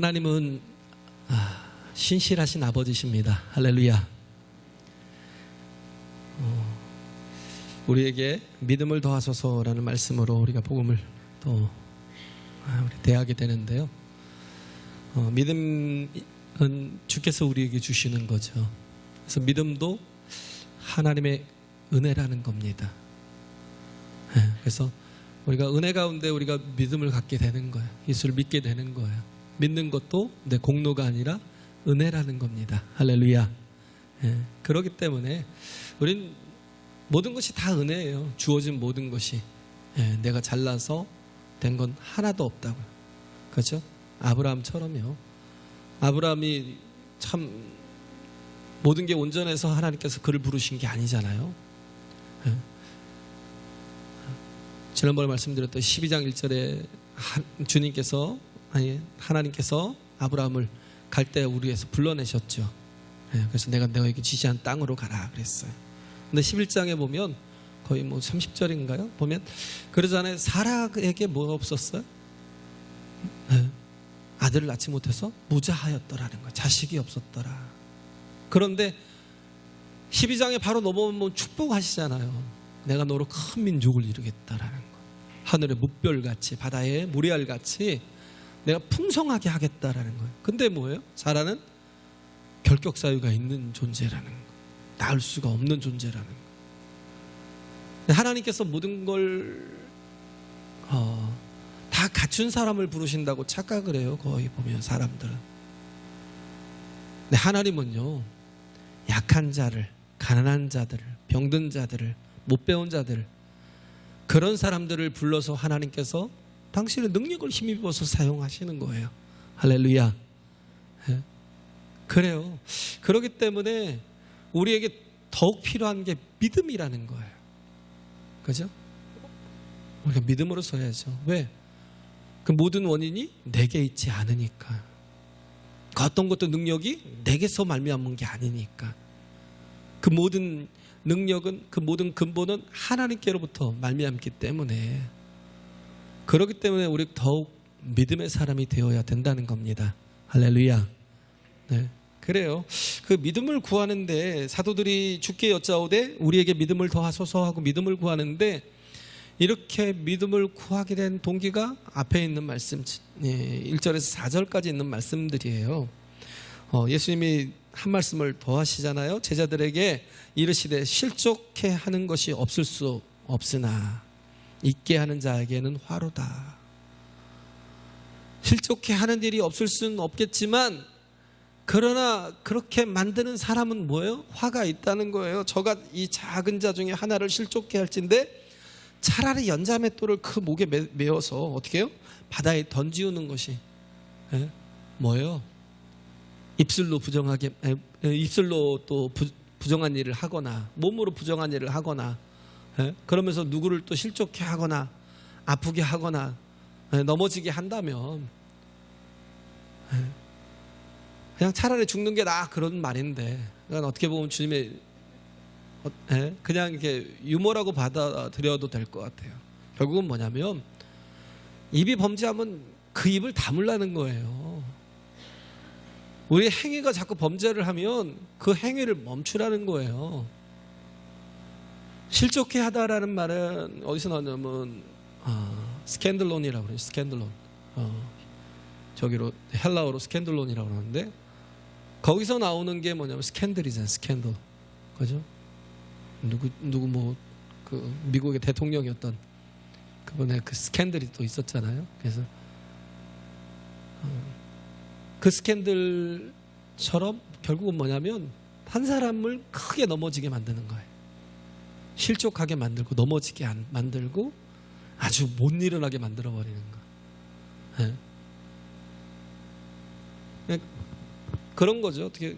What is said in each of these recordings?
하나님은 신실하신 아버지십니다. 할렐루야. 우리에게 믿음을 더하소서라는 말씀으로 우리가 복음을 또 대하게 되는데요. 믿음은 주께서 우리에게 주시는 거죠. 그래서 믿음도 하나님의 은혜라는 겁니다. 그래서 우리가 은혜 가운데 우리가 믿음을 갖게 되는 거예요. 예수를 믿게 되는 거예요. 믿는 것도 내 공로가 아니라 은혜라는 겁니다. 할렐루야. 그렇기 때문에 우린 모든 것이 다 은혜예요. 주어진 모든 것이. 내가 잘나서 된 건 하나도 없다고요. 그렇죠? 아브라함처럼요. 아브라함이 참 모든 게 온전해서 하나님께서 그를 부르신 게 아니잖아요. 지난번에 말씀드렸던 12장 1절에 하나님께서 아브라함을 갈대 우리에서 불러내셨죠. 그래서 내가 너에게 지시한 땅으로 가라 그랬어요. 근데 11장에 보면 거의 30절인가요? 보면 그러잖아요. 사라에게 뭐가 없었어요? 아들을 낳지 못해서 무자하였더라는 거예요. 자식이 없었더라. 그런데 12장에 바로 넘어오면 축복하시잖아요. 내가 너로 큰 민족을 이루겠다라는 거. 하늘의 뭇별같이 바다의 모래알같이 내가 풍성하게 하겠다라는 거예요. 근데 뭐예요? 사라는 결격 사유가 있는 존재라는 거. 낳을 수가 없는 존재라는 거. 하나님께서 모든 걸 다 갖춘 사람을 부르신다고 착각을 해요. 거의 보면 사람들은. 근데 하나님은요, 약한 자를, 가난한 자들을, 병든 자들을, 못 배운 자들, 그런 사람들을 불러서 하나님께서 당신의 능력을 힘입어서 사용하시는 거예요. 할렐루야. 그래요. 그렇기 때문에 우리에게 더욱 필요한 게 믿음이라는 거예요. 그죠? 우리가 믿음으로 서야죠. 왜? 그 모든 원인이 내게 있지 않으니까. 그 어떤 것도 능력이 내게서 말미암은 게 아니니까. 그 모든 능력은, 그 모든 근본은 하나님께로부터 말미암기 때문에, 그렇기 때문에 우리 더욱 믿음의 사람이 되어야 된다는 겁니다. 할렐루야. 네, 그래요. 그 믿음을 구하는데 사도들이 주께 여짜오되 우리에게 믿음을 더하소서 하고 믿음을 구하는데, 이렇게 믿음을 구하게 된 동기가 앞에 있는 말씀 1절에서 4절까지 있는 말씀들이에요. 예수님이 한 말씀을 더 하시잖아요. 제자들에게 이르시되 실족해 하는 것이 없을 수 없으나 있게 하는 자에게는 화로다. 실족해 하는 일이 없을 수는 없겠지만, 그러나 그렇게 만드는 사람은 뭐예요? 화가 있다는 거예요. 저가 이 작은 자 중에 하나를 실족해 할진데 차라리 연자맷돌을 그 목에 메어서 어떻게 해요? 바다에 던지우는 것이 뭐예요? 입술로 또 부정한 일을 하거나 몸으로 부정한 일을 하거나, 그러면서 누구를 또 실족해 하거나 아프게 하거나 넘어지게 한다면 그냥 차라리 죽는 게 나아, 그런 말인데, 그러니까 어떻게 보면 주님의 그냥 이렇게 유머라고 받아들여도 될 것 같아요. 결국은 뭐냐면 입이 범죄하면 그 입을 다물라는 거예요. 우리 행위가 자꾸 범죄를 하면 그 행위를 멈추라는 거예요. 실족해 하다라는 말은 어디서 나오냐면 스캔들론이라고 그래요. 스캔들론. 저기로 헬라어로 스캔들론이라고 그러는데, 거기서 나오는 게 뭐냐면 스캔들이잖아요. 스캔들. 그죠? 누구 그 미국의 대통령이었던 그분의 그 스캔들이 또 있었잖아요. 그래서 그 스캔들처럼 결국은 뭐냐면 한 사람을 크게 넘어지게 만드는 거예요. 실족하게 만들고 넘어지게 만들고 아주 못 일어나게 만들어 버리는 거. 그런 거죠. 어떻게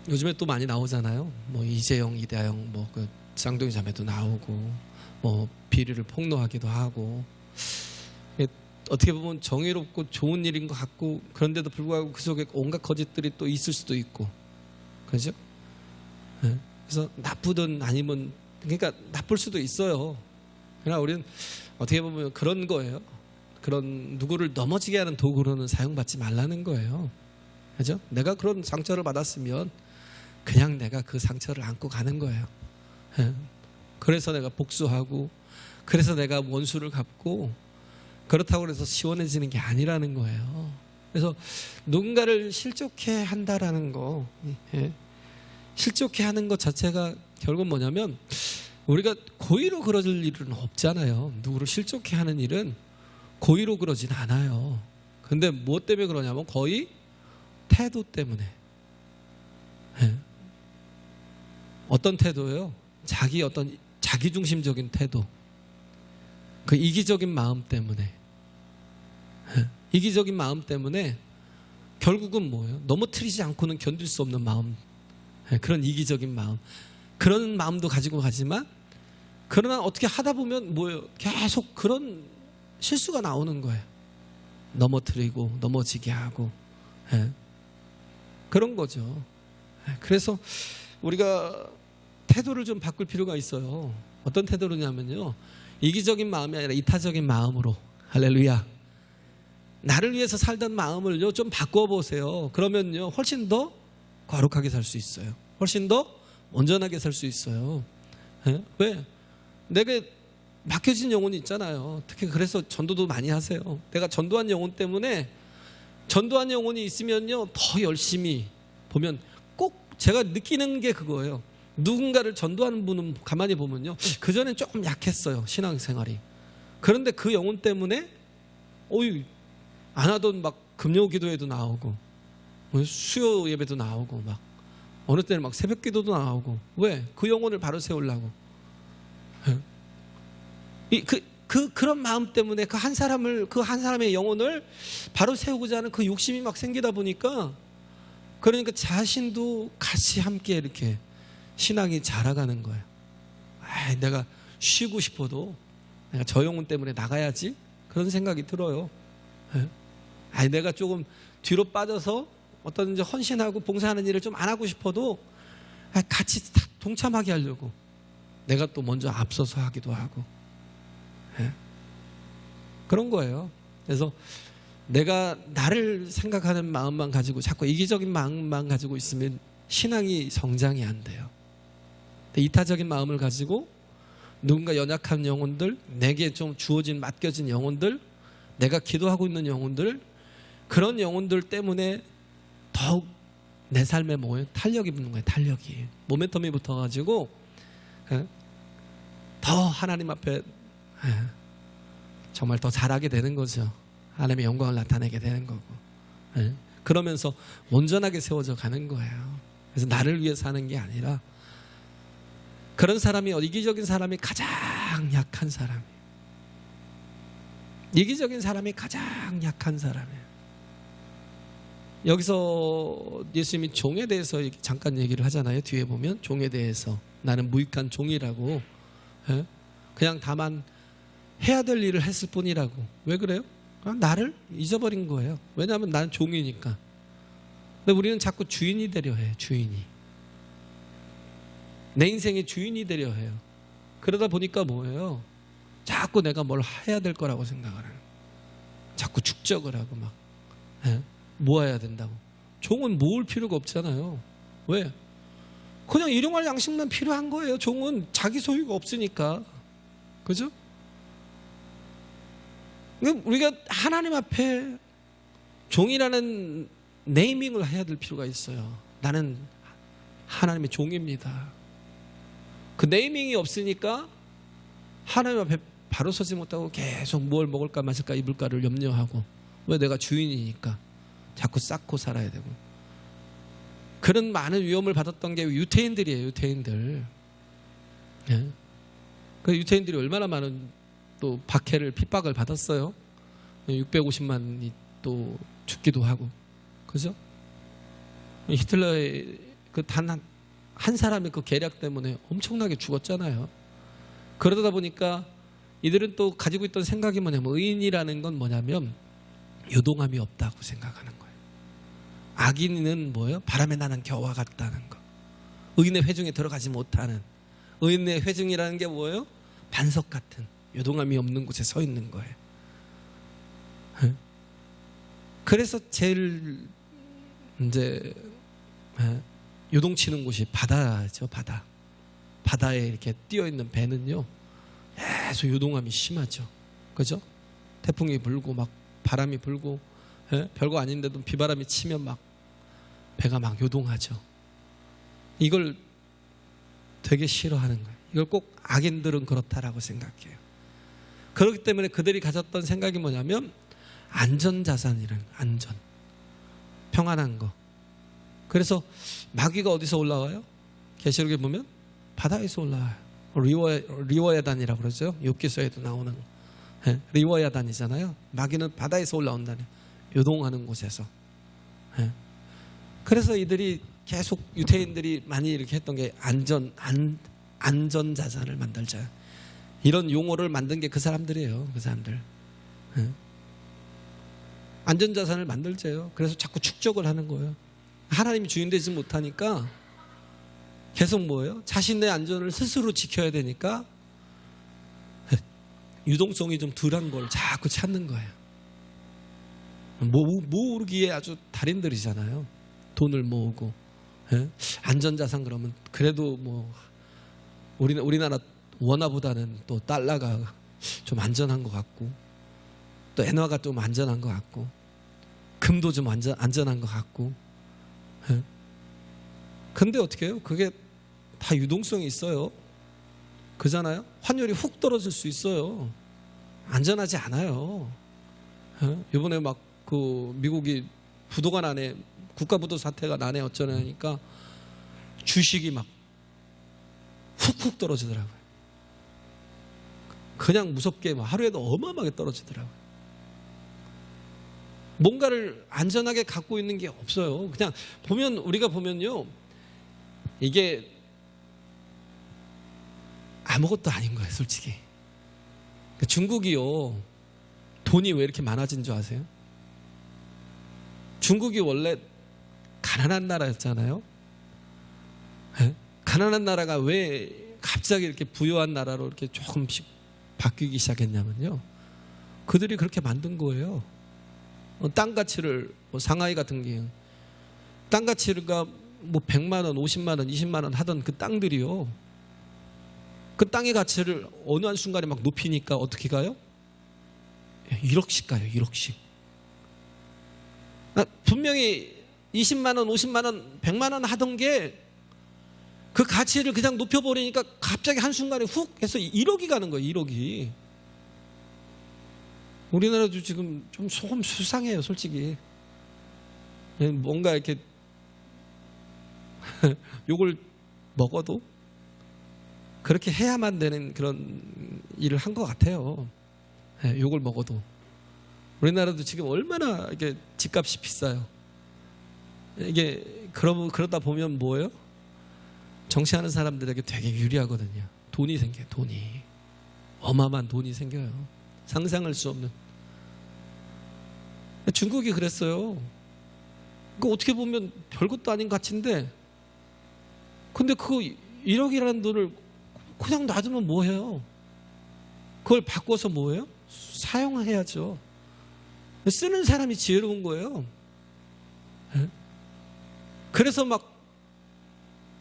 요즘에 또 많이 나오잖아요. 이재영, 이다영, 그 쌍둥이 자매도 나오고, 비리를 폭로하기도 하고. 어떻게 보면 정의롭고 좋은 일인 것 같고, 그런데도 불구하고 그 속에 온갖 거짓들이 또 있을 수도 있고, 그렇죠? 그래서 나쁘든 아니면, 그러니까 나쁠 수도 있어요. 그러나 우리는 어떻게 보면 그런 거예요. 그런 누구를 넘어지게 하는 도구로는 사용받지 말라는 거예요. 그죠? 내가 그런 상처를 받았으면 그냥 내가 그 상처를 안고 가는 거예요. 예. 그래서 내가 복수하고, 그래서 내가 원수를 갚고, 그렇다고 해서 시원해지는 게 아니라는 거예요. 그래서 누군가를 실족해 한다라는 거, 예. 실족해 하는 것 자체가 결국 뭐냐면 우리가 고의로 그럴 일은 없잖아요. 누구를 실족해 하는 일은 고의로 그러진 않아요. 근데 무엇 때문에 그러냐면 거의 태도 때문에. 예. 어떤 태도예요? 어떤 자기중심적인 태도. 그 이기적인 마음 때문에. 예. 이기적인 마음 때문에 결국은 뭐예요? 넘어뜨리지 않고는 견딜 수 없는 마음. 예. 그런 이기적인 마음. 그런 마음도 가지고 가지만 그러나 어떻게 하다 보면 뭐예요? 계속 그런 실수가 나오는 거예요. 넘어뜨리고 넘어지게 하고. 예. 그런 거죠. 예. 그래서 우리가 태도를 좀 바꿀 필요가 있어요. 어떤 태도로냐면요, 이기적인 마음이 아니라 이타적인 마음으로. 할렐루야. 나를 위해서 살던 마음을요 좀 바꿔보세요. 그러면요 훨씬 더 거룩하게 살 수 있어요. 훨씬 더 온전하게 살 수 있어요. 예? 왜? 내게 맡겨진 영혼이 있잖아요. 특히 그래서 전도도 많이 하세요. 내가 전도한 영혼 때문에, 전도한 영혼이 있으면요 더 열심히 보면 꼭 제가 느끼는 게 그거예요. 누군가를 전도하는 분은 가만히 보면요 그전엔 조금 약했어요, 신앙생활이. 그런데 그 영혼 때문에 안 하던 막 금요 기도에도 나오고 수요 예배도 나오고 막 어느 때는 막 새벽 기도도 나오고. 왜? 그 영혼을 바로 세우려고. 그런 마음 때문에 그 한 사람의 영혼을 바로 세우고자 하는 그 욕심이 막 생기다 보니까, 그러니까 자신도 같이 함께 이렇게 신앙이 자라가는 거예요. 내가 쉬고 싶어도 내가 저 영혼 때문에 나가야지, 그런 생각이 들어요. 내가 조금 뒤로 빠져서 어떤 이제 헌신하고 봉사하는 일을 좀 안 하고 싶어도 같이 동참하게 하려고 내가 또 먼저 앞서서 하기도 하고. 그런 거예요. 그래서 내가 나를 생각하는 마음만 가지고 자꾸 이기적인 마음만 가지고 있으면 신앙이 성장이 안 돼요. 이타적인 마음을 가지고 누군가 연약한 영혼들, 내게 좀 주어진 맡겨진 영혼들, 내가 기도하고 있는 영혼들, 그런 영혼들 때문에 더욱 내 삶에 뭐예요? 탄력이 붙는 거예요. 탄력이. 모멘텀이 붙어가지고 더 하나님 앞에 정말 더 잘하게 되는 거죠. 하나님의 영광을 나타내게 되는 거고. 그러면서 온전하게 세워져 가는 거예요. 그래서 나를 위해서 하는 게 아니라, 그런 사람이, 이기적인 사람이 가장 약한 사람이에요. 이기적인 사람이 가장 약한 사람이에요. 여기서 예수님이 종에 대해서 잠깐 얘기를 하잖아요. 뒤에 보면 종에 대해서 나는 무익한 종이라고. 그냥 다만 해야 될 일을 했을 뿐이라고. 왜 그래요? 나를 잊어버린 거예요. 왜냐하면 나는 종이니까. 근데 우리는 자꾸 주인이 되려 해요. 주인이. 내 인생의 주인이 되려 해요. 그러다 보니까 뭐예요? 자꾸 내가 뭘 해야 될 거라고 생각을 해요. 자꾸 축적을 하고 막 모아야 된다고. 종은 모을 필요가 없잖아요. 왜? 그냥 일용할 양식만 필요한 거예요. 종은 자기 소유가 없으니까. 그죠? 우리가 하나님 앞에 종이라는 네이밍을 해야 될 필요가 있어요. 나는 하나님의 종입니다. 그 네이밍이 없으니까 하나님 앞에 바로 서지 못하고 계속 뭘 먹을까 마실까 입을까를 염려하고. 왜? 내가 주인이니까 자꾸 쌓고 살아야 되고. 그런 많은 위험을 받았던 게 유태인들이에요. 유태인들. 그 유태인들이 얼마나 많은 또 박해를, 핍박을 받았어요. 650만이 또 죽기도 하고. 그죠? 히틀러의 그 단 한 사람의 그 계략 때문에 엄청나게 죽었잖아요. 그러다 보니까 이들은 또 가지고 있던 생각이 뭐냐면, 의인이라는 건 뭐냐면 요동함이 없다고 생각하는 거예요. 악인은 뭐예요? 바람에 나는 겨와 같다는 거. 의인의 회중에 들어가지 못하는. 의인의 회중이라는 게 뭐예요? 반석 같은, 요동함이 없는 곳에 서 있는 거예요. 그래서 제일 이제 요동치는 곳이 바다죠. 바다에 이렇게 뛰어 있는 배는요 계속 요동함이 심하죠. 그죠? 태풍이 불고 막 바람이 불고 별거 아닌데도 비바람이 치면 막 배가 막 요동하죠. 이걸 되게 싫어하는 거예요. 이걸 꼭 악인들은 그렇다라고 생각해요. 그렇기 때문에 그들이 가졌던 생각이 뭐냐면 안전자산이라는 거예요. 안전, 평안한 거. 그래서 마귀가 어디서 올라와요? 계시록에 보면 바다에서 올라와요. 리워야단이라고 그러죠. 욥기서에도 나오는 리워야단이잖아요. 마귀는 바다에서 올라온다는, 요동하는 곳에서. 그래서 이들이 계속 유태인들이 많이 이렇게 했던 게 안전자산을 만들자, 이런 용어를 만든 게 그 사람들이에요. 그 사람들. 안전자산을 만들자요. 그래서 자꾸 축적을 하는 거예요. 하나님이 주인 되지 못하니까 계속 뭐예요? 자신의 안전을 스스로 지켜야 되니까 유동성이 좀 덜한 걸 자꾸 찾는 거예요. 모으기에 아주 달인들이잖아요. 돈을 모으고. 안전자산 그러면 그래도 뭐 우리나라 원화보다는 또 달러가 좀 안전한 것 같고, 또 엔화가 좀 안전한 것 같고, 금도 좀 안전한 것 같고. 근데 어떻게 해요? 그게 다 유동성이 있어요. 그잖아요. 환율이 훅 떨어질 수 있어요. 안전하지 않아요. 이번에 막 그 미국이 부도가 나네, 국가부도 사태가 나네 어쩌네 하니까 주식이 막 훅훅 떨어지더라고요. 그냥 무섭게 막 하루에도 어마어마하게 떨어지더라고요. 뭔가를 안전하게 갖고 있는 게 없어요. 그냥 보면, 우리가 보면요, 이게 아무것도 아닌 거예요, 솔직히. 중국이요, 돈이 왜 이렇게 많아진 줄 아세요? 중국이 원래 가난한 나라였잖아요. 가난한 나라가 왜 갑자기 이렇게 부유한 나라로 이렇게 조금씩 바뀌기 시작했냐면요, 그들이 그렇게 만든 거예요. 땅 가치를, 상하이 같은 게 땅 가치가 뭐 100만 원, 50만 원, 20만 원 하던 그 땅들이요, 그 땅의 가치를 어느 한순간에 막 높이니까 어떻게 가요? 1억씩 가요. 1억씩. 분명히 20만 원, 50만 원, 100만 원 하던 게 그 가치를 그냥 높여버리니까 갑자기 한순간에 훅 해서 1억이 가는 거예요. 1억이. 우리나라도 지금 좀 조금 수상해요, 솔직히. 뭔가 이렇게 욕을 먹어도 그렇게 해야만 되는 그런 일을 한 것 같아요. 욕을 먹어도. 우리나라도 지금 얼마나 이게 집값이 비싸요. 이게 그러다 보면 뭐예요? 정치하는 사람들에게 되게 유리하거든요. 돈이 생겨요. 돈이. 어마어마한 돈이 생겨요. 상상할 수 없는. 중국이 그랬어요. 그 어떻게 보면 별것도 아닌 가치인데, 근데 그 1억이라는 돈을 그냥 놔두면 뭐해요? 그걸 바꿔서 뭐해요? 사용해야죠. 쓰는 사람이 지혜로운 거예요. 그래서 막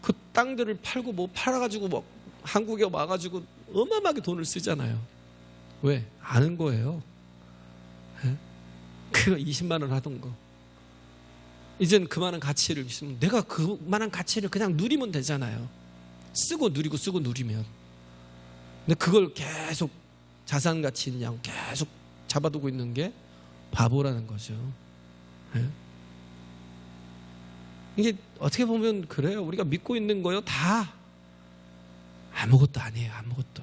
그 땅들을 팔고 뭐 팔아가지고 막 한국에 와가지고 어마어마하게 돈을 쓰잖아요. 왜? 아는 거예요. 그 20만 원 하던 거. 이젠 그만한 가치를 있으면 내가 그만한 가치를 그냥 누리면 되잖아요. 쓰고 누리고 쓰고 누리면. 근데 그걸 계속 자산 가치 있는 양 계속 잡아두고 있는 게 바보라는 거죠. 이게 어떻게 보면 그래요. 우리가 믿고 있는 거요, 다 아무것도 아니에요. 아무것도.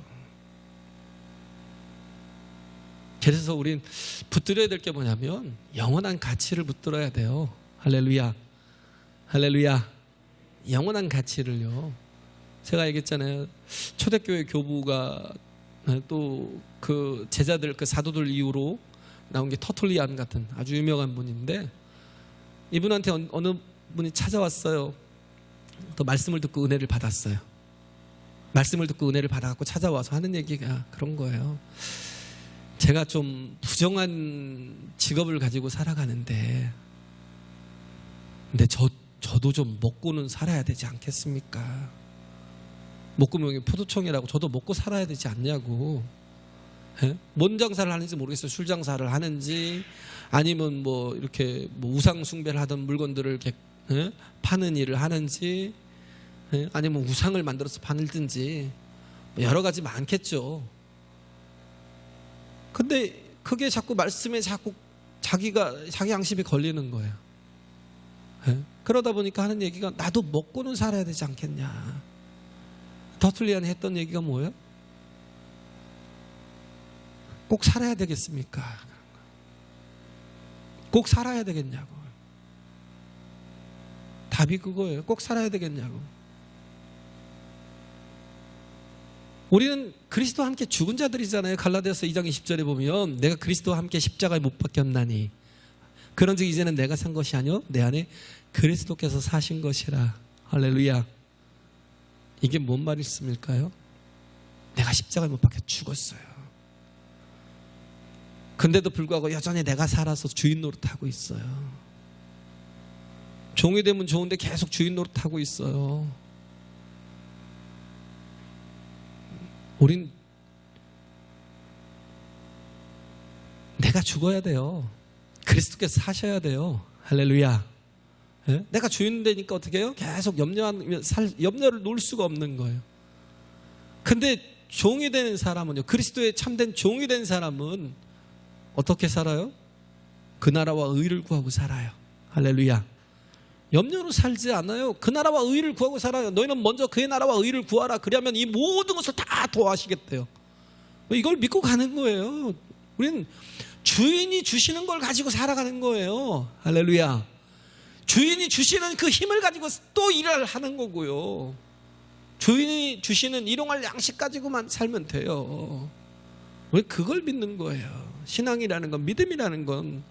그래서 우린 붙들어야 될 게 뭐냐면 영원한 가치를 붙들어야 돼요. 할렐루야. 할렐루야. 영원한 가치를요. 제가 얘기했잖아요. 초대교회 교부가 또 그 제자들, 그 사도들 이후로 나온 게 터툴리안 같은 아주 유명한 분인데, 이분한테 어느 분이 찾아왔어요. 또 말씀을 듣고 은혜를 받았어요. 말씀을 듣고 은혜를 받아갖고 찾아와서 하는 얘기가 그런 거예요. 제가 좀 부정한 직업을 가지고 살아가는데, 근데 저도 좀 먹고는 살아야 되지 않겠습니까? 목구멍이 포도청이라고 저도 먹고 살아야 되지 않냐고. 예? 뭔 장사를 하는지 모르겠어요. 술 장사를 하는지, 아니면 뭐 이렇게 뭐 우상 숭배를 하던 물건들을 이렇게 파는 일을 하는지, 아니면 우상을 만들어서 팔든지 여러 가지 많겠죠. 근데 그게 자꾸 말씀에 자꾸 자기 양심이 걸리는 거예요. 그러다 보니까 하는 얘기가 나도 먹고는 살아야 되지 않겠냐. 터툴리안이 했던 얘기가 뭐예요? 꼭 살아야 되겠습니까? 꼭 살아야 되겠냐고. 답이 그거예요. 꼭 살아야 되겠냐고. 우리는 그리스도와 함께 죽은 자들이잖아요. 갈라디아서 2장 20절에 보면 내가 그리스도와 함께 십자가에 못 박혔나니 그런즉 이제는 내가 산 것이 아니요 내 안에 그리스도께서 사신 것이라. 할렐루야. 이게 뭔 말씀일까요? 내가 십자가에 못 박혀 죽었어요. 근데도 불구하고 여전히 내가 살아서 주인 노릇하고 있어요. 종이 되면 좋은데 계속 주인 노릇하고 있어요. 우린 내가 죽어야 돼요. 그리스도께서 사셔야 돼요. 할렐루야. 네? 내가 주인 되니까 어떻게 해요? 계속 염려를 놓을 수가 없는 거예요. 근데 종이 되는 사람은요, 그리스도의 참된 종이 된 사람은 어떻게 살아요? 그 나라와 의를 구하고 살아요. 할렐루야. 염려로 살지 않아요. 그 나라와 의를 구하고 살아요. 너희는 먼저 그의 나라와 의를 구하라. 그러면 이 모든 것을 다 도와하시겠대요. 이걸 믿고 가는 거예요. 우리는 주인이 주시는 걸 가지고 살아가는 거예요. 할렐루야. 주인이 주시는 그 힘을 가지고 또 일을 하는 거고요. 주인이 주시는 일용할 양식 가지고만 살면 돼요. 우리 그걸 믿는 거예요. 신앙이라는 건, 믿음이라는 건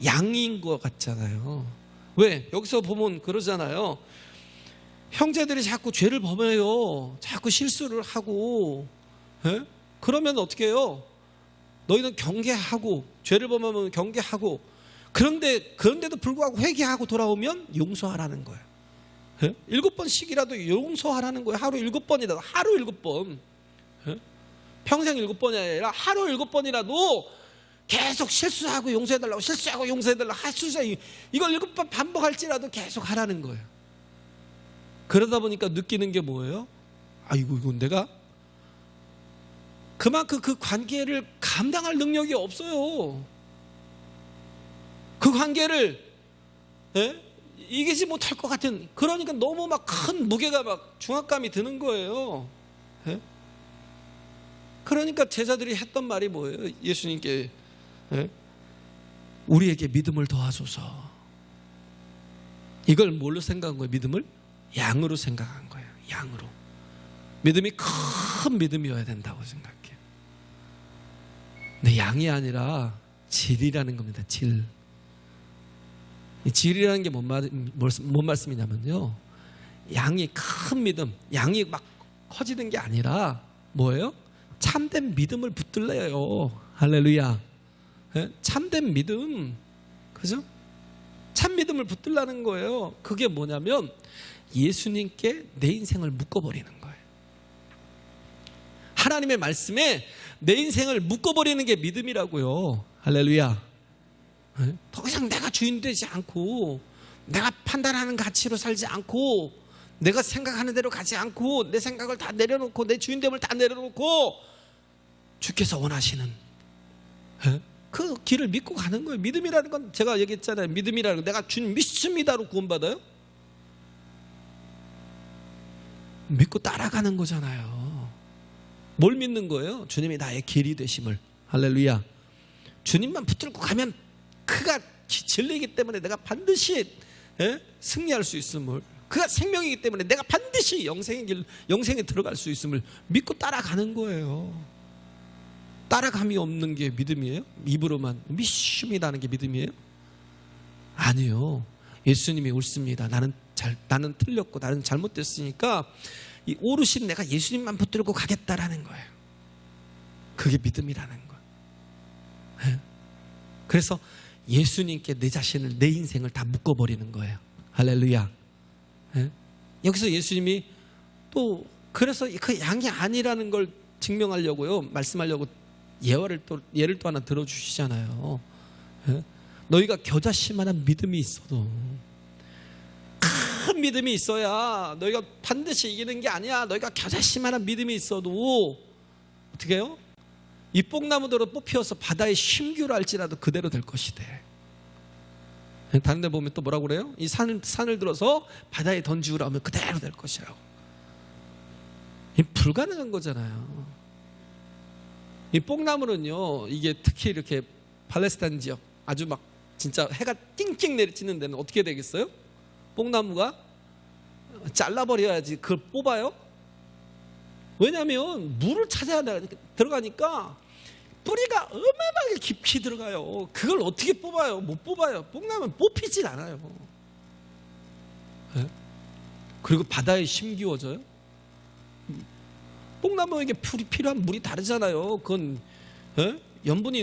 양인 것 같잖아요. 왜? 여기서 보면 그러잖아요. 형제들이 자꾸 죄를 범해요. 자꾸 실수를 하고, 그러면 어떻게 해요? 너희는 경계하고, 죄를 범하면 경계하고, 그런데도 불구하고 회개하고 돌아오면 용서하라는 거예요. 7번씩이라도 용서하라는 거예요. 하루 7번이라도, 하루 7번. 평생 7번이 아니라 하루 7번이라도 계속 실수하고 용서해달라고, 실수하고 용서해달라고, 이걸 7번 반복할지라도 계속 하라는 거예요. 그러다 보니까 느끼는 게 뭐예요? 아이고, 이건 내가 그만큼 그 관계를 감당할 능력이 없어요. 그 관계를 이기지 못할 것 같은, 그러니까 너무 막 큰 무게가 막 중압감이 드는 거예요. 그러니까 제자들이 했던 말이 뭐예요? 예수님께 우리에게 믿음을 더하소서. 이걸 뭘로 생각한 거예요? 믿음을 양으로 생각한 거예요. 양으로. 믿음이 큰 믿음이어야 된다고 생각해요. 근데 양이 아니라 질이라는 겁니다. 질. 이 질이라는 게 뭔 말씀이냐면요, 양이 큰 믿음, 양이 막 커지는 게 아니라 뭐예요? 참된 믿음을 붙들래요. 할렐루야. 참된 믿음, 그죠? 참 믿음을 붙들라는 거예요. 그게 뭐냐면 예수님께 내 인생을 묶어버리는 거예요. 하나님의 말씀에 내 인생을 묶어버리는 게 믿음이라고요. 할렐루야. 더 이상 내가 주인 되지 않고, 내가 판단하는 가치로 살지 않고, 내가 생각하는 대로 가지 않고, 내 생각을 다 내려놓고, 내 주인됨을 다 내려놓고 주께서 원하시는 그 길을 믿고 가는 거예요. 믿음이라는 건 제가 얘기했잖아요. 믿음이라는 건 내가 주님 믿습니다로 구원받아요? 믿고 따라가는 거잖아요. 뭘 믿는 거예요? 주님이 나의 길이 되심을. 할렐루야. 주님만 붙들고 가면 그가 진리이기 때문에 내가 반드시 승리할 수 있음을, 그가 생명이기 때문에 내가 반드시 영생에 들어갈 수 있음을 믿고 따라가는 거예요. 따라감이 없는 게 믿음이에요? 입으로만 믿습니다는 게 믿음이에요? 아니요. 예수님이 옳습니다. 나는 틀렸고 나는 잘못됐으니까 이 오르신 내가 예수님만 붙들고 가겠다라는 거예요. 그게 믿음이라는 거예요. 그래서 예수님께 내 자신을, 내 인생을 다 묶어버리는 거예요. 할렐루야. 여기서 예수님이 또 그래서 그 양이 아니라는 걸 증명하려고요, 말씀하려고 예를 또 하나 들어주시잖아요. 너희가 겨자씨만한 믿음이 있어도, 큰 믿음이 있어야 너희가 반드시 이기는 게 아니야. 너희가 겨자씨만한 믿음이 있어도 어떻게 해요? 이 뽕나무대로 뽑혀서 바다의 심규를 알지라도 그대로 될 것이대. 다른 데 보면 또 뭐라고 그래요? 이 산을 들어서 바다에 던지우라 하면 그대로 될 것이라고. 이 불가능한 거잖아요. 이 뽕나무는요, 이게 특히 이렇게 팔레스타인 지역 아주 막 진짜 해가 띵띵 내리치는 데는 어떻게 되겠어요? 뽕나무가 잘라버려야지 그걸 뽑아요? 왜냐하면 물을 찾아야 들어가니까 뿌리가 어마어마하게 깊이 들어가요. 그걸 어떻게 뽑아요? 못 뽑아요. 뽕나무는 뽑히질 않아요. 네? 그리고 바다에 심기워져요. 뽕나무에게 필요한 물이 다르잖아요. 그건 염분이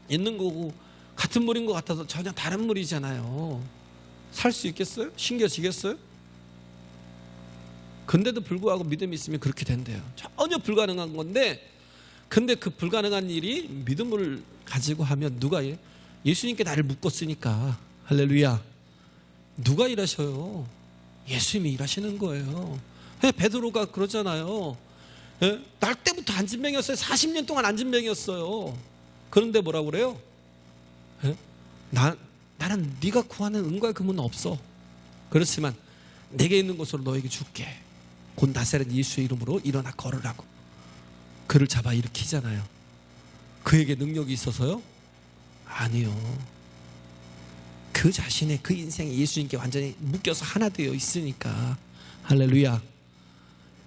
있는 거고 같은 물인 것 같아서 전혀 다른 물이잖아요. 살 수 있겠어요? 신겨지겠어요? 근데도 불구하고 믿음이 있으면 그렇게 된대요. 전혀 불가능한 건데, 근데 그 불가능한 일이 믿음을 가지고 하면 누가 예수님께 나를 묶었으니까, 할렐루야, 누가 일하셔요? 예수님이 일하시는 거예요. 베드로가 그러잖아요. 날 때부터 안진병이었어요. 40년 동안 안진병이었어요. 그런데 뭐라고 그래요? 나는 네가 구하는 은과의 금은 없어. 그렇지만 내게 있는 곳으로 너에게 줄게. 곧 나사렛 예수의 이름으로 일어나 걸으라고. 그를 잡아 일으키잖아요. 그에게 능력이 있어서요? 아니요. 그 자신의 그 인생이 예수님께 완전히 묶여서 하나 되어 있으니까. 할렐루야.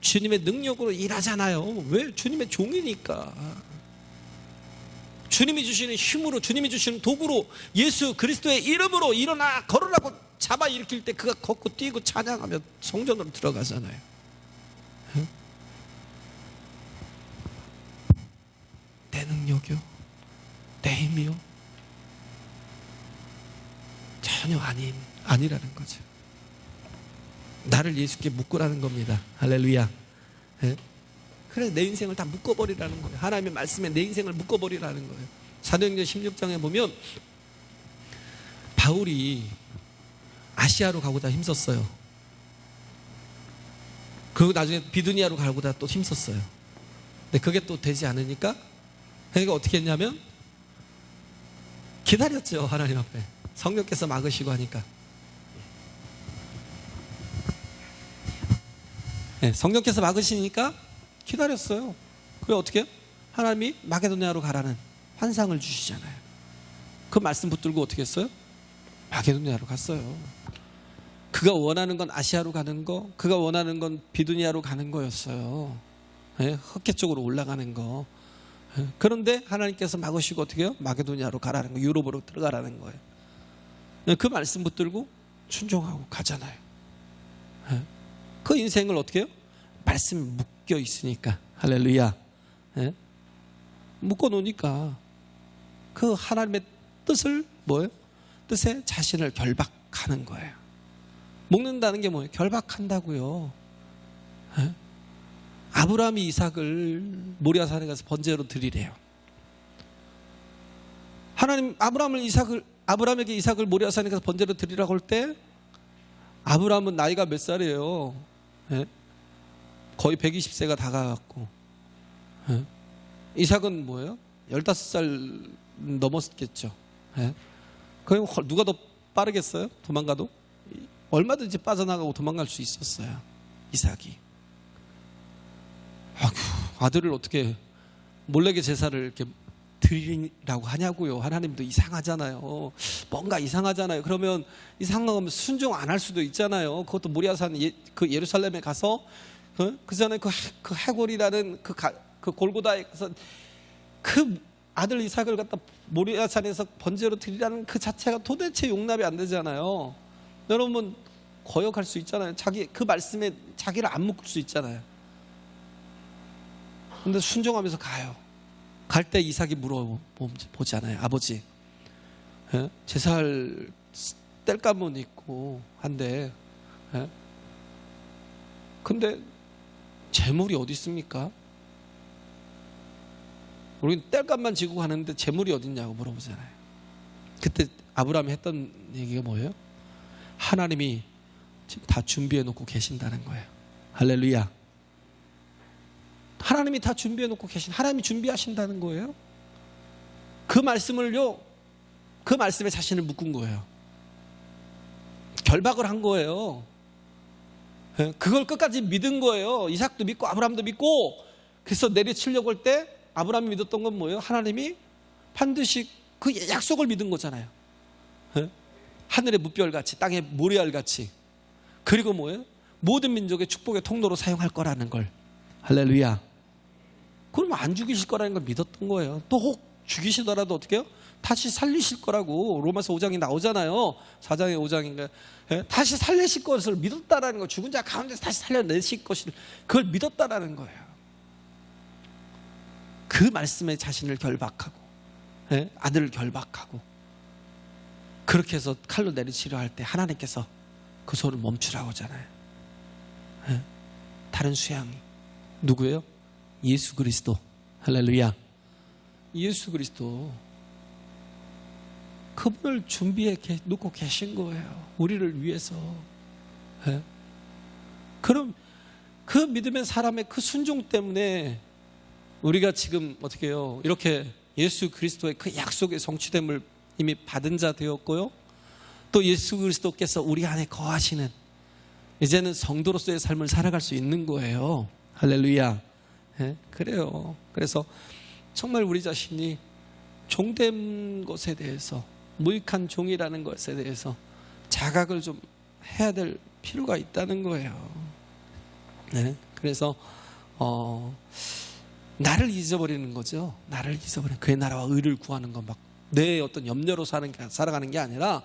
주님의 능력으로 일하잖아요. 왜? 주님의 종이니까. 주님이 주시는 힘으로, 주님이 주시는 도구로, 예수 그리스도의 이름으로 일어나 걸으라고 잡아 일으킬 때 그가 걷고 뛰고 찬양하며 성전으로 들어가잖아요. 내 능력이요? 내 힘이요? 전혀 아니라는 거죠. 나를 예수께 묶으라는 겁니다. 할렐루야. 그래, 내 인생을 다 묶어버리라는 거예요. 하나님의 말씀에 내 인생을 묶어버리라는 거예요. 사도행전 16장에 보면 바울이 아시아로 가고자 힘썼어요. 그리고 나중에 비두니아로 가고자 또 힘썼어요. 근데 그게 또 되지 않으니까 그러니까 어떻게 했냐면 기다렸죠. 하나님 앞에 성령께서 막으시고 하니까. 성령께서 막으시니까 기다렸어요. 그래 어떻게 해요? 하나님이 마게도니아로 가라는 환상을 주시잖아요. 그 말씀 붙들고 어떻게 했어요? 마게도니아로 갔어요. 그가 원하는 건 아시아로 가는 거, 그가 원하는 건 비두니아로 가는 거였어요. 흑해 쪽으로 올라가는 거. 그런데 하나님께서 막으시고 어떻게 해요? 마게도니아로 가라는 거, 유럽으로 들어가라는 거예요. 그 말씀 붙들고 순종하고 가잖아요. 그 인생을 어떻게 해요? 말씀에 묶여 있으니까. 할렐루야. 묶어 놓으니까 그 하나님의 뜻을 뭐예요? 뜻에 자신을 결박하는 거예요. 묶는다는 게 뭐예요? 결박한다고요. 아브라함이 이삭을 모리아산에 가서 번제로 드리래요. 하나님 아브라함에게 이삭을 모리아산에 가서 번제로 드리라고 할 때 아브라함은 나이가 몇 살이에요? 거의 120세가 다가갔고, 이삭은 뭐예요? 15살 넘었겠죠. 그럼 누가 더 빠르겠어요? 도망가도? 얼마든지 빠져나가고 도망갈 수 있었어요. 이삭이. 아들을 어떻게 몰래게 제사를 이렇게 드리라고 하냐고요. 하나님도 이상하잖아요. 뭔가 이상하잖아요. 그러면 이상하면 순종 안 할 수도 있잖아요. 그것도 모리아산 그 예루살렘에 가서 그 전에 그 해골이라는 그 골고다에서 그 아들 이삭을 갖다 모리아산에서 번제로 드리라는 그 자체가 도대체 용납이 안 되잖아요. 여러분 거역할 수 있잖아요. 그 말씀에 자기를 안 묶을 수 있잖아요. 근데 순종하면서 가요. 갈 때 이삭이 물어보잖아요. 아버지, 예? 제사할 땔감은 있고 한데, 예? 근데 재물이 어디 있습니까? 우리는 땔감만 지고 가는데 재물이 어디 있냐고 물어보잖아요. 그때 아브라함이 했던 얘기가 뭐예요? 하나님이 지금 다 준비해 놓고 계신다는 거예요. 할렐루야. 하나님이 다 준비해 놓고 하나님이 준비하신다는 거예요. 그 말씀을요, 그 말씀에 자신을 묶은 거예요. 결박을 한 거예요. 그걸 끝까지 믿은 거예요. 이삭도 믿고 아브라함도 믿고. 그래서 내리치려고 할 때 아브라함이 믿었던 건 뭐예요? 하나님이 반드시 그 약속을 믿은 거잖아요. 하늘의 무별같이 땅의 모래알같이. 그리고 뭐예요? 모든 민족의 축복의 통로로 사용할 거라는 걸. 할렐루야. 그럼 안 죽이실 거라는 걸 믿었던 거예요. 또 혹 죽이시더라도 어떻게 해요? 다시 살리실 거라고 로마서 5장이 나오잖아요. 4장의 5장인가. 다시 살리실 것을 믿었다라는 거. 죽은 자 가운데서 다시 살려내실 것을 그걸 믿었다라는 거예요. 그 말씀에 자신을 결박하고, 아들을 결박하고, 그렇게 해서 칼로 내리치려 할 때 하나님께서 그 손을 멈추라고 하잖아요. 다른 수양이 누구예요? 예수 그리스도. 할렐루야. 예수 그리스도. 그분을 준비해 놓고 계신 거예요. 우리를 위해서. 그럼 그 믿음의 사람의 그 순종 때문에 우리가 지금 어떻게 해요? 이렇게 예수 그리스도의 그 약속의 성취됨을 이미 받은 자 되었고요. 또 예수 그리스도께서 우리 안에 거하시는 이제는 성도로서의 삶을 살아갈 수 있는 거예요. 할렐루야. 그래요. 그래서 정말 우리 자신이 종된 것에 대해서, 무익한 종이라는 것에 대해서 자각을 좀 해야 될 필요가 있다는 거예요. 그래서 나를 잊어버리는 거죠. 나를 잊어버리는, 그의 나라와 의를 구하는 것, 막 내 어떤 염려로 살아가는 게 아니라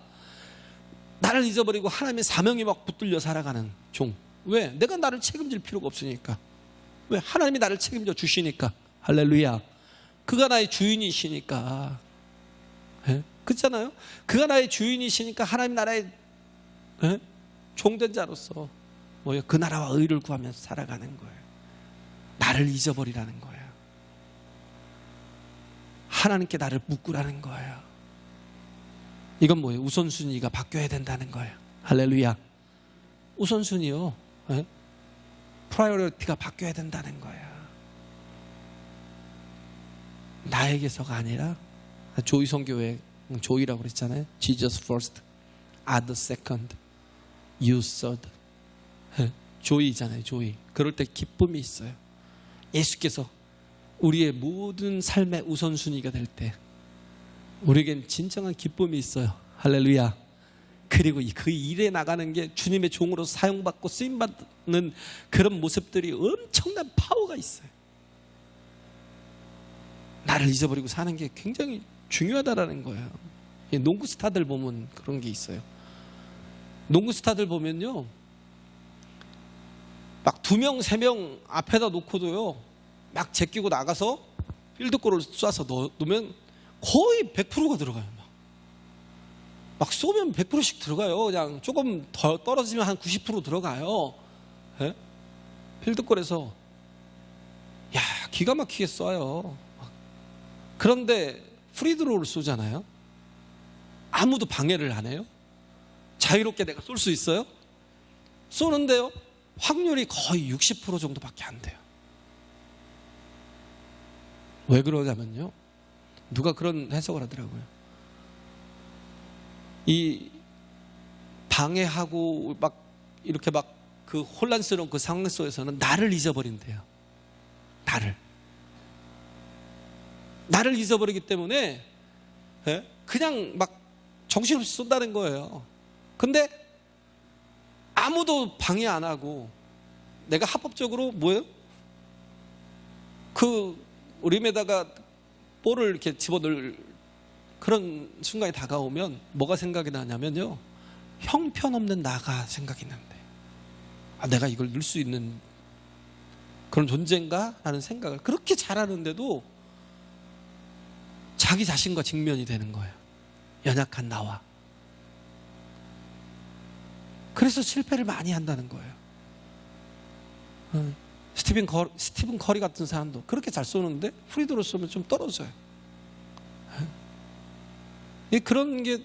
나를 잊어버리고 하나님의 사명이 막 붙들려 살아가는 종. 왜? 내가 나를 책임질 필요가 없으니까. 왜? 하나님이 나를 책임져 주시니까. 할렐루야. 그가 나의 주인이시니까. 그렇잖아요. 그가 나의 주인이시니까 하나님 나라의 종된 자로서 뭐예요? 그 나라와 의를 구하면서 살아가는 거예요. 나를 잊어버리라는 거예요. 하나님께 나를 묶으라는 거예요. 이건 뭐예요? 우선순위가 바뀌어야 된다는 거예요. 할렐루야. 우선순위요. 프라이어리티가 바뀌어야 된다는 거예요. 나에게서가 아니라, 조이 선교회 조이라고 그랬잖아요. Jesus first, other second, you third. 조이잖아요. 조이. 그럴 때 기쁨이 있어요. 예수께서 우리의 모든 삶의 우선순위가 될 때 우리에겐 진정한 기쁨이 있어요. 할렐루야. 그리고 그 일에 나가는 게 주님의 종으로 사용받고 쓰임받는 그런 모습들이 엄청난 파워가 있어요. 나를 잊어버리고 사는 게 굉장히 중요하다라는 거예요. 농구 스타들 보면 그런 게 있어요. 농구 스타들 보면요, 막 2명, 3명 앞에다 놓고도요, 막 제끼고 나가서 필드골을 쏴서 넣으면 거의 100%가 들어가요. 막 쏘면 100%씩 들어가요. 그냥 조금 더 떨어지면 한 90% 들어가요. 필드골에서. 야, 기가 막히게 쏴요. 그런데 프리드로우를 쏘잖아요. 아무도 방해를 안 해요. 자유롭게 내가 쏠 수 있어요? 쏘는데요, 확률이 거의 60% 정도밖에 안 돼요. 왜 그러냐면요, 누가 그런 해석을 하더라고요. 이 방해하고 막 이렇게 막 그 혼란스러운 그 상황 속에서는 나를 잊어버린대요. 나를 잊어버리기 때문에 그냥 막 정신없이 쏜다는 거예요. 근데 아무도 방해 안 하고 내가 합법적으로 뭐예요? 그 림에다가 볼을 이렇게 집어넣을 그런 순간이 다가오면 뭐가 생각이 나냐면요, 형편없는 나가 생각이 난대. 내가 이걸 넣을 수 있는 그런 존재인가? 라는 생각을 그렇게 잘하는데도 자기 자신과 직면이 되는 거예요. 연약한 나와. 그래서 실패를 많이 한다는 거예요. 스티븐 커리 같은 사람도 그렇게 잘 쏘는데 프리드로 쏘면 좀 떨어져요. 그런 게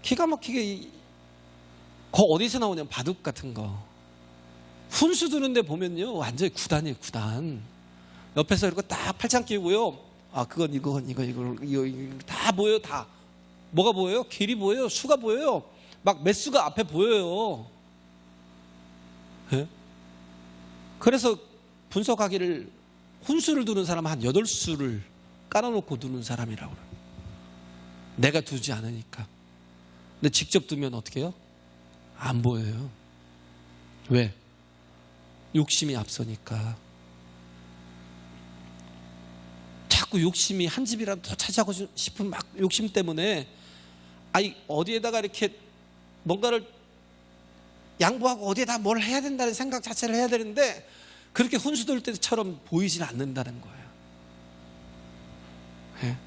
기가 막히게 어디서 나오냐면 바둑 같은 거. 훈수 두는데 보면요 완전히 구단이에요. 구단. 옆에서 이렇게 딱 팔짱 끼고요. 아 그건 이거 다 보여요. 다. 뭐가 보여요? 길이 보여요. 수가 보여요. 막 매수가 앞에 보여요. 네? 그래서 분석하기를 훈수를 두는 사람은 한 8수를 깔아놓고 두는 사람이라고 그래요. 내가 두지 않으니까. 근데 직접 두면 어떻게 해요? 안 보여요. 왜? 욕심이 앞서니까. 자꾸 욕심이 한 집이라도 더 차지하고 싶은 막 욕심 때문에 어디에다가 이렇게 뭔가를 양보하고 어디에다 뭘 해야 된다는 생각 자체를 해야 되는데 그렇게 훈수들 때처럼 보이질 않는다는 거예요. 네?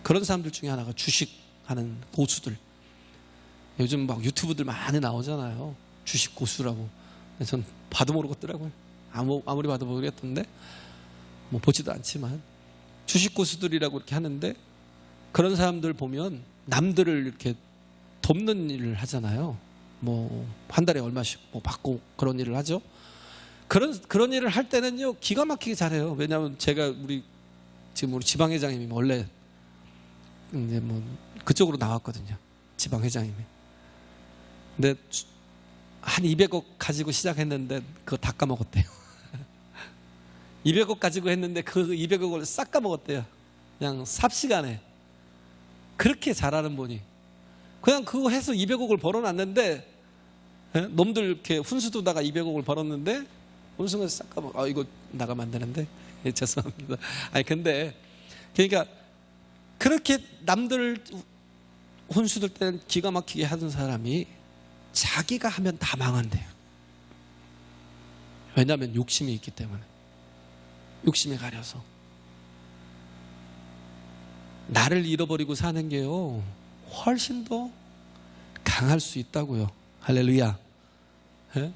그런 사람들 중에 하나가 주식하는 고수들. 요즘 막 유튜브들 많이 나오잖아요. 주식 고수라고. 전 봐도 모르겠더라고요. 아무리 봐도 모르겠던데 뭐 보지도 않지만 주식 고수들이라고 이렇게 하는데 그런 사람들 보면 남들을 이렇게 돕는 일을 하잖아요. 뭐 한 달에 얼마씩 뭐 받고 그런 일을 하죠. 그런 일을 할 때는요 기가 막히게 잘해요. 왜냐하면 제가 지금 우리 지방회장님이 원래 이제 뭐 그쪽으로 나왔거든요. 지방회장님이. 근데 한 200억 가지고 시작했는데 그거 다 까먹었대요. 200억 가지고 했는데 그 200억을 싹 까먹었대요. 그냥 삽시간에. 그렇게 잘하는 분이. 그냥 그거 해서 200억을 벌어놨는데 놈들 이렇게 훈수 두다가 200억을 벌었는데 훈수는 싹 까먹어. 이거 나가면 안 되는데. 죄송합니다. 근데 그러니까 그렇게 남들 훈수 둘 때는 기가 막히게 하던 사람이 자기가 하면 다 망한대요. 왜냐하면 욕심이 있기 때문에. 욕심에 가려서. 나를 잃어버리고 사는 게요 훨씬 더 강할 수 있다고요. 할렐루야. 예?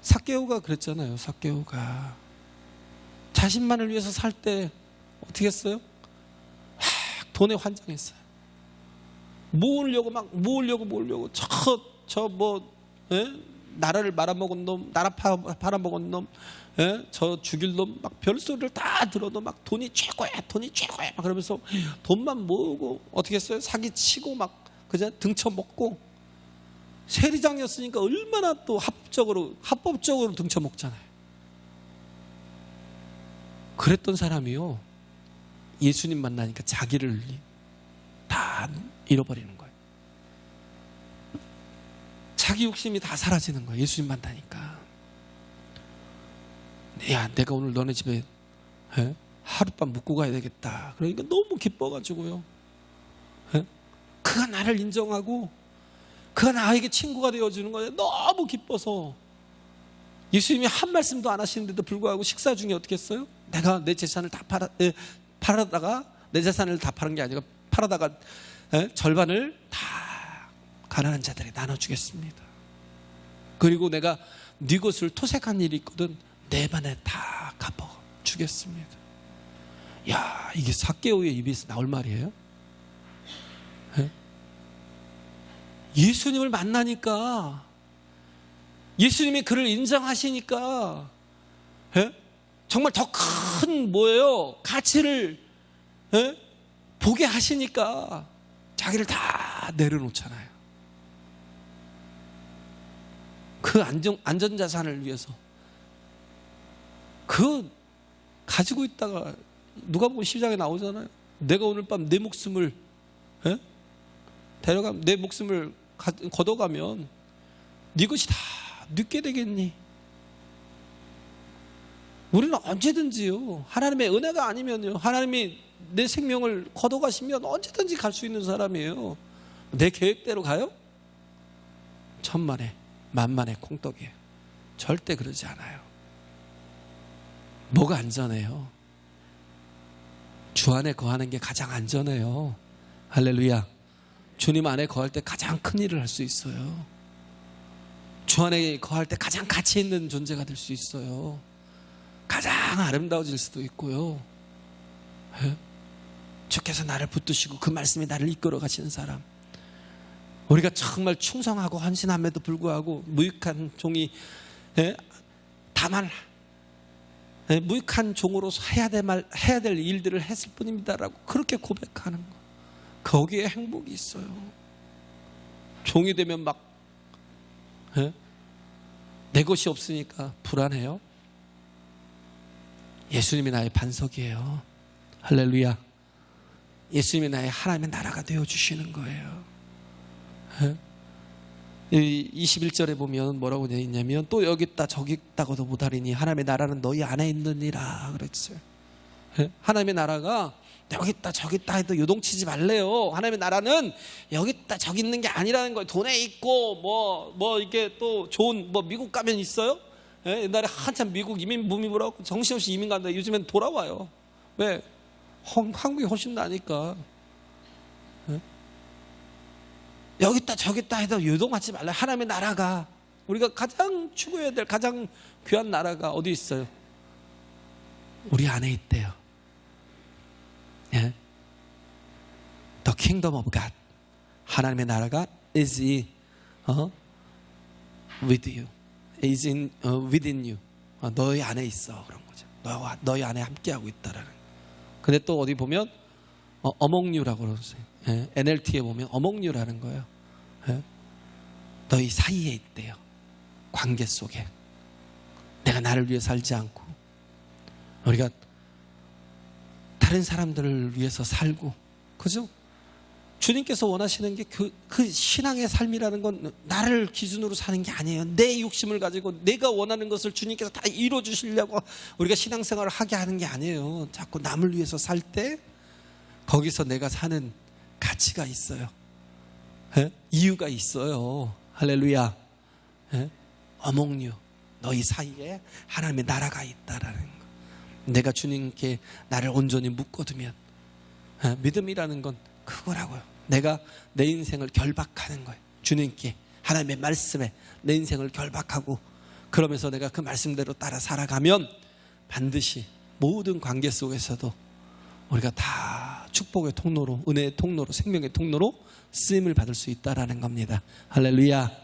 삭개오가 그랬잖아요. 삭개오가 자신만을 위해서 살 때 어떻게 했어요? 돈에 환장했어요. 모으려고 나라를 말아먹은 놈, 나라 팔아먹은 놈, 저 죽일 놈, 막 별소리를 다 들어도 막 돈이 최고야 막 그러면서 돈만 모으고 어떻게 했어요? 사기치고 막 그저 등쳐먹고 세리장이었으니까 얼마나 또 합법적으로 등쳐먹잖아요. 그랬던 사람이요 예수님 만나니까 자기를 다 잃어버리는 거예요. 자기 욕심이 다 사라지는 거예요. 예수님 만나니까. 야, 내가 오늘 너네 집에 하룻밤 묵고 가야 되겠다. 그러니까 너무 기뻐가지고요. 그가 나를 인정하고 그가 나에게 친구가 되어주는 거예요. 너무 기뻐서. 예수님이 한 말씀도 안 하시는데도 불구하고 식사 중에 어떻게 했어요? 내가 내 재산을 다 팔아다가 내 재산을 다 파는 게 아니라 팔아다가 절반을 다 가난한 자들에게 나눠주겠습니다. 그리고 내가 네 것을 토색한 일이 있거든 내 반에 다 갚아주겠습니다. 야, 이게 삭개오의 입에서 나올 말이에요? 예수님을 만나니까 예수님이 그를 인정하시니까 정말 더 큰 가치를 보게 하시니까 자기를 다 내려놓잖아요. 그 안전자산을 위해서 그 가지고 있다가 누가복음 10장에 나오잖아요. 내가 오늘 밤 내 목숨을 데려가면 내 목숨을 걷어가면 네 것이 다 뉘게 되겠니? 우리는 언제든지요. 하나님의 은혜가 아니면요. 하나님이 내 생명을 걷어가시면 언제든지 갈 수 있는 사람이에요. 내 계획대로 가요? 천만에 만만의 콩떡이에요. 절대 그러지 않아요. 뭐가 안전해요? 주 안에 거하는 게 가장 안전해요. 할렐루야. 주님 안에 거할 때 가장 큰 일을 할 수 있어요. 주 안에 거할 때 가장 가치 있는 존재가 될 수 있어요. 가장 아름다워질 수도 있고요. 예? 주께서 나를 붙드시고 그 말씀이 나를 이끌어 가시는 사람. 우리가 정말 충성하고 헌신함에도 불구하고 무익한 종이, 예? 다만 무익한 종으로서 해야 될 일들을 했을 뿐입니다라고 그렇게 고백하는 거. 거기에 행복이 있어요. 종이 되면 막 내 것이 없으니까 불안해요. 예수님이 나의 반석이에요. 할렐루야. 예수님이 나의 하나님의 나라가 되어주시는 거예요. 21절에 보면 뭐라고 되어 있냐면, 또 여기 있다 저기 있다고도 못하리니 하나님의 나라는 너희 안에 있느니라 그랬어요. 하나님의 나라가 여기 있다 저기 있다 해도 요동치지 말래요. 하나님의 나라는 여기 있다 저기 있는 게 아니라는 거예요. 돈에 있고 뭐 이게 또 좋은 뭐 미국 가면 있어요? 옛날에 한참 미국 이민 붐이 불었고 정신없이 이민 간다. 요즘엔 돌아와요. 왜? 한국이 훨씬 나니까. 여기 있다 저기 있다 해도 요동하지 말라. 하나님의 나라가, 우리가 가장 추구해야 될 가장 귀한 나라가 어디 있어요? 우리 안에 있대요. 예? The kingdom of God. 하나님의 나라가 is with you. is within you. 너희 안에 있어. 그런 거죠. 너희 안에 함께하고 있다라는. 근데 또 어디 보면 among you라고 그러세요. 예? NLT에 보면 among you라는 거예요. 예? 너희 사이에 있대요. 관계 속에. 내가 나를 위해 살지 않고 우리가 다른 사람들을 위해서 살고, 그죠? 주님께서 원하시는 게 그 신앙의 삶이라는 건 나를 기준으로 사는 게 아니에요. 내 욕심을 가지고 내가 원하는 것을 주님께서 다 이루어 주시려고 우리가 신앙생활을 하게 하는 게 아니에요. 자꾸 남을 위해서 살 때 거기서 내가 사는 가치가 있어요. 예? 이유가 있어요. 할렐루야. 예? among you. 너희 사이에 하나님의 나라가 있다라는 거. 내가 주님께 나를 온전히 묶어두면, 믿음이라는 건 그거라고요. 내가 내 인생을 결박하는 거예요. 주님께, 하나님의 말씀에 내 인생을 결박하고, 그러면서 내가 그 말씀대로 따라 살아가면 반드시 모든 관계 속에서도 우리가 다 축복의 통로로, 은혜의 통로로, 생명의 통로로 쓰임을 받을 수 있다라는 겁니다. 할렐루야.